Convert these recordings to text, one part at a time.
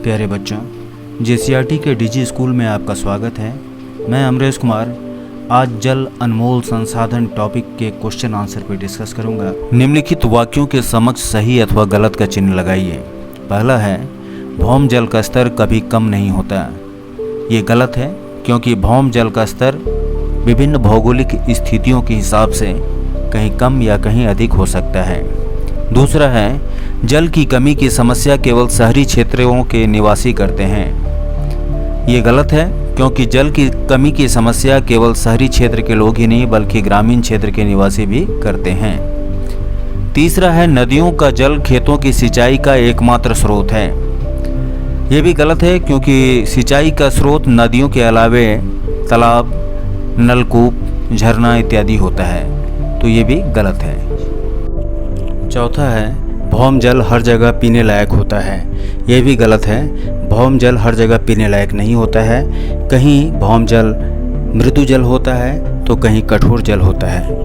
प्यारे बच्चों, JCRT के डिजी स्कूल में आपका स्वागत है। मैं अमरेश कुमार आज जल अनमोल संसाधन टॉपिक के क्वेश्चन आंसर पर डिस्कस करूंगा। निम्नलिखित वाक्यों के समक्ष सही अथवा गलत का चिन्ह लगाइए। पहला है, भौम जल का स्तर कभी कम नहीं होता। ये गलत है क्योंकि भौम जल का स्तर विभिन्न भौगोलिक स्थितियों के हिसाब से कहीं कम या कहीं अधिक हो सकता है। दूसरा है, जल की कमी की समस्या केवल शहरी क्षेत्रों के निवासी करते हैं। ये गलत है क्योंकि जल की कमी की समस्या केवल शहरी क्षेत्र के लोग ही नहीं बल्कि ग्रामीण क्षेत्र के निवासी भी करते हैं। तीसरा है, नदियों का जल खेतों की सिंचाई का एकमात्र स्रोत है। ये भी गलत है क्योंकि सिंचाई का स्रोत नदियों के अलावे तालाब, नलकूप, झरना इत्यादि होता है, तो ये भी गलत है। चौथा है, भौम जल हर जगह पीने लायक होता है। यह भी गलत है। भौम जल हर जगह पीने लायक नहीं होता है। कहीं भौम जल मृदु जल होता है तो कहीं कठोर जल होता है।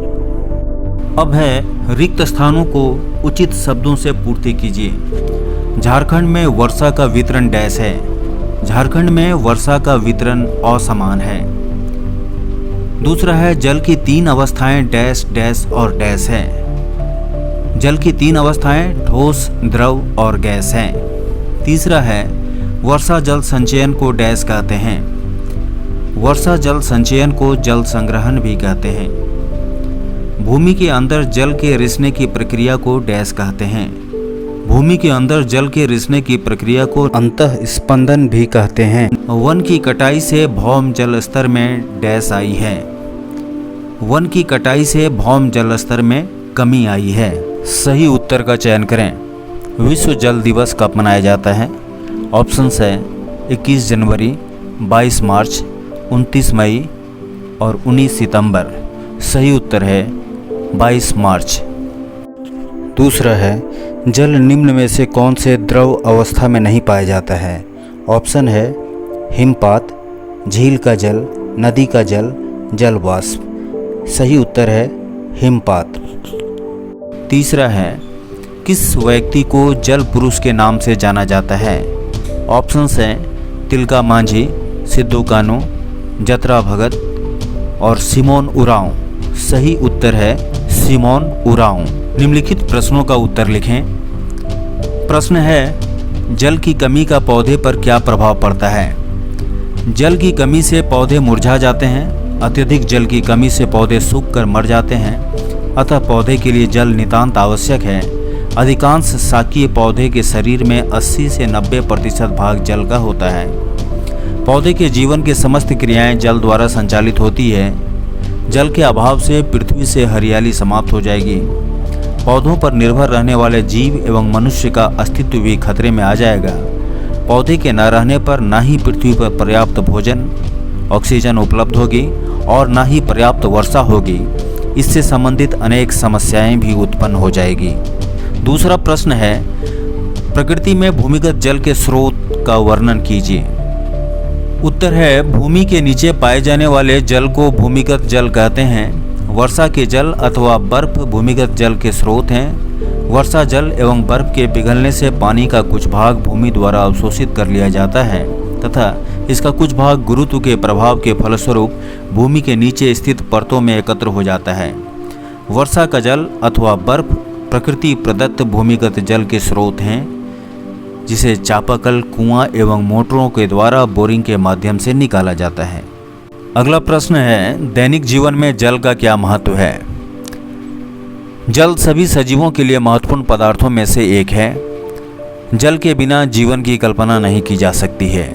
अब है, रिक्त स्थानों को उचित शब्दों से पूर्ति कीजिए। झारखंड में वर्षा का वितरण डैश है। झारखंड में वर्षा का वितरण असमान है। दूसरा है, जल की 3 अवस्थाएं डैश डैश और डैश है। जल की 3 अवस्थाएं ठोस, द्रव और गैस हैं। तीसरा है, वर्षा जल संचयन को डैश कहते हैं। वर्षा जल संचयन को जल संग्रहण भी कहते हैं। भूमि के अंदर जल के रिसने की प्रक्रिया को डैश कहते हैं। भूमि के अंदर जल के रिसने की प्रक्रिया को अंतः स्पंदन भी कहते हैं। वन की कटाई से भौम जल स्तर में डैश आई है। वन की कटाई से भौम जल स्तर में कमी आई है। सही उत्तर का चयन करें। विश्व जल दिवस कब मनाया जाता है? ऑप्शंस है 21 जनवरी, 22 मार्च, 29 मई और 19 सितंबर। सही उत्तर है 22 मार्च। दूसरा है, जल निम्न में से कौन से द्रव अवस्था में नहीं पाया जाता है? ऑप्शन है हिमपात, झील का जल, नदी का जल, जल वाष्प। सही उत्तर है हिमपात। तीसरा है, किस व्यक्ति को जल पुरुष के नाम से जाना जाता है? ऑप्शंस हैं तिलका मांझी, सिद्धू कान्हू, जतरा भगत और सिमोन उरांव। सही उत्तर है सिमोन उरांव। निम्नलिखित प्रश्नों का उत्तर लिखें। प्रश्न है, जल की कमी का पौधे पर क्या प्रभाव पड़ता है? जल की कमी से पौधे मुरझा जाते हैं। अत्यधिक जल की कमी से पौधे सूख कर मर जाते हैं, अतः पौधे के लिए जल नितांत आवश्यक है। अधिकांश शाकीय पौधे के शरीर में 80 से 90% भाग जल का होता है। पौधे के जीवन की समस्त क्रियाएं जल द्वारा संचालित होती है। जल के अभाव से पृथ्वी से हरियाली समाप्त हो जाएगी। पौधों पर निर्भर रहने वाले जीव एवं मनुष्य का अस्तित्व भी खतरे में आ जाएगा। पौधे के न रहने पर न ही पृथ्वी पर पर्याप्त भोजन, ऑक्सीजन उपलब्ध होगी और न ही पर्याप्त वर्षा होगी। इससे संबंधित अनेक समस्याएं भी उत्पन्न हो जाएगी। दूसरा प्रश्न है, प्रकृति में भूमिगत जल के स्रोत का वर्णन कीजिए। उत्तर है, भूमि के नीचे पाए जाने वाले जल को भूमिगत जल कहते हैं। वर्षा के जल अथवा बर्फ भूमिगत जल के स्रोत हैं। वर्षा जल एवं बर्फ के पिघलने से पानी का कुछ भाग भूमि द्वारा अवशोषित कर लिया जाता है तथा इसका कुछ भाग गुरुत्व के प्रभाव के फलस्वरूप भूमि के नीचे स्थित परतों में एकत्र हो जाता है। वर्षा का जल अथवा बर्फ प्रकृति प्रदत्त भूमिगत जल के स्रोत हैं, जिसे चापाकल, कुआं एवं मोटरों के द्वारा बोरिंग के माध्यम से निकाला जाता है। अगला प्रश्न है, दैनिक जीवन में जल का क्या महत्व है? जल सभी सजीवों के लिए महत्वपूर्ण पदार्थों में से एक है। जल के बिना जीवन की कल्पना नहीं की जा सकती है।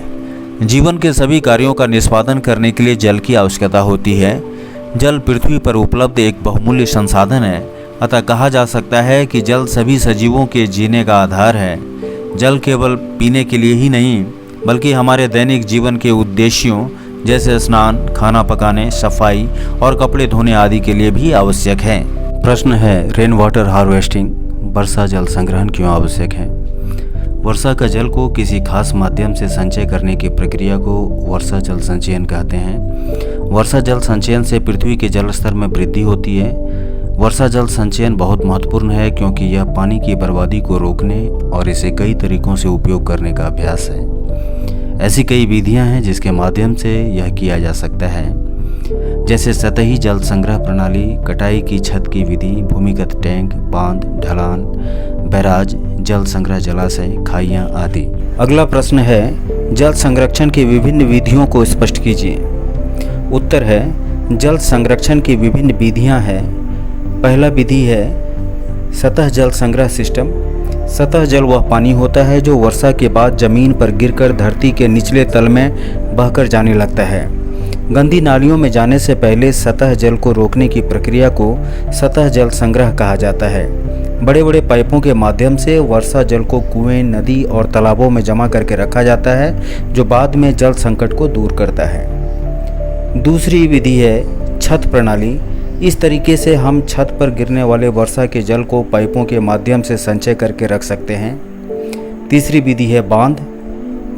जीवन के सभी कार्यों का निष्पादन करने के लिए जल की आवश्यकता होती है। जल पृथ्वी पर उपलब्ध एक बहुमूल्य संसाधन है, अतः कहा जा सकता है कि जल सभी सजीवों के जीने का आधार है। जल केवल पीने के लिए ही नहीं बल्कि हमारे दैनिक जीवन के उद्देश्यों जैसे स्नान, खाना पकाने, सफाई और कपड़े धोने आदि के लिए भी आवश्यक है। प्रश्न है, रेन वाटर हार्वेस्टिंग वर्षा जल संग्रहण क्यों आवश्यक है? वर्षा का जल को किसी खास माध्यम से संचय करने की प्रक्रिया को वर्षा जल संचयन कहते हैं। वर्षा जल संचयन से पृथ्वी के जल स्तर में वृद्धि होती है। वर्षा जल संचयन बहुत महत्वपूर्ण है क्योंकि यह पानी की बर्बादी को रोकने और इसे कई तरीकों से उपयोग करने का अभ्यास है। ऐसी कई विधियां हैं जिसके माध्यम से यह किया जा सकता है, जैसे सतही जल संग्रह प्रणाली, कटाई की छत की विधि, भूमिगत टैंक, बांध, ढलान, बैराज, जल संग्रह जलाशय, खाइयाँ आदि। अगला प्रश्न है, जल संरक्षण की विभिन्न विधियों को स्पष्ट कीजिए। उत्तर है, जल संरक्षण की विभिन्न विधियां हैं। पहला विधि है सतह जल संग्रह सिस्टम। सतह जल वह पानी होता है जो वर्षा के बाद जमीन पर गिरकर धरती के निचले तल में बहकर जाने लगता है। गंदी नालियों में जाने से पहले सतह जल को रोकने की प्रक्रिया को सतह जल संग्रह कहा जाता है। बड़े बड़े पाइपों के माध्यम से वर्षा जल को कुएं, नदी और तालाबों में जमा करके रखा जाता है, जो बाद में जल संकट को दूर करता है। दूसरी विधि है छत प्रणाली। इस तरीके से हम छत पर गिरने वाले वर्षा के जल को पाइपों के माध्यम से संचय करके रख सकते हैं। तीसरी विधि है बांध।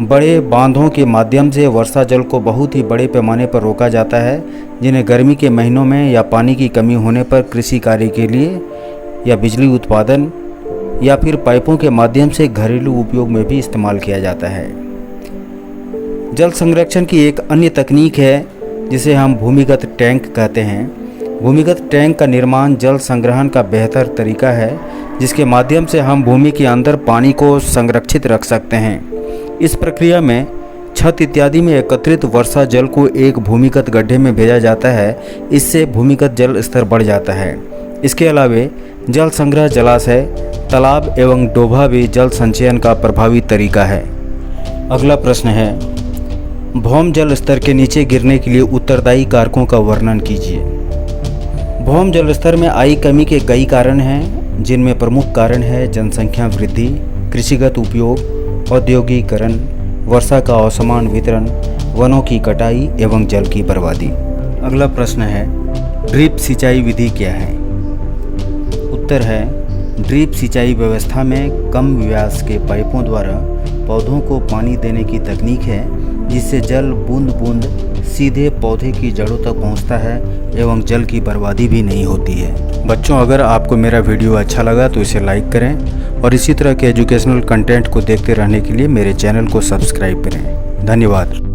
बड़े बांधों के माध्यम से वर्षा जल को बहुत ही बड़े पैमाने पर रोका जाता है, जिन्हें गर्मी के महीनों में या पानी की कमी होने पर कृषि कार्य के लिए या बिजली उत्पादन या फिर पाइपों के माध्यम से घरेलू उपयोग में भी इस्तेमाल किया जाता है। जल संरक्षण की एक अन्य तकनीक है जिसे हम भूमिगत टैंक कहते हैं। भूमिगत टैंक का निर्माण जल संग्रहण का बेहतर तरीका है, जिसके माध्यम से हम भूमि के अंदर पानी को संरक्षित रख सकते हैं। इस प्रक्रिया में छत इत्यादि में एकत्रित वर्षा जल को एक भूमिगत गड्ढे में भेजा जाता है। इससे भूमिगत जल स्तर बढ़ जाता है। इसके अलावा जल संग्रह जलाशय, तालाब एवं डोभा भी जल संचयन का प्रभावी तरीका है। अगला प्रश्न है, भौम जल स्तर के नीचे गिरने के लिए उत्तरदायी कारकों का वर्णन कीजिए। भौम जल स्तर में आई कमी के कई कारण हैं, जिनमें प्रमुख कारण है जनसंख्या वृद्धि, कृषिगत उपयोग, औद्योगिकरण, वर्षा का असमान वितरण, वनों की कटाई एवं जल की बर्बादी। अगला प्रश्न है, ड्रिप सिंचाई विधि क्या है? उत्तर है, ड्रिप सिंचाई व्यवस्था में कम व्यास के पाइपों द्वारा पौधों को पानी देने की तकनीक है, जिससे जल बूंद बूंद सीधे पौधे की जड़ों तक पहुंचता है एवं जल की बर्बादी भी नहीं होती है। बच्चों, अगर आपको मेरा वीडियो अच्छा लगा तो इसे लाइक करें और इसी तरह के एजुकेशनल कंटेंट को देखते रहने के लिए मेरे चैनल को सब्सक्राइब करें। धन्यवाद।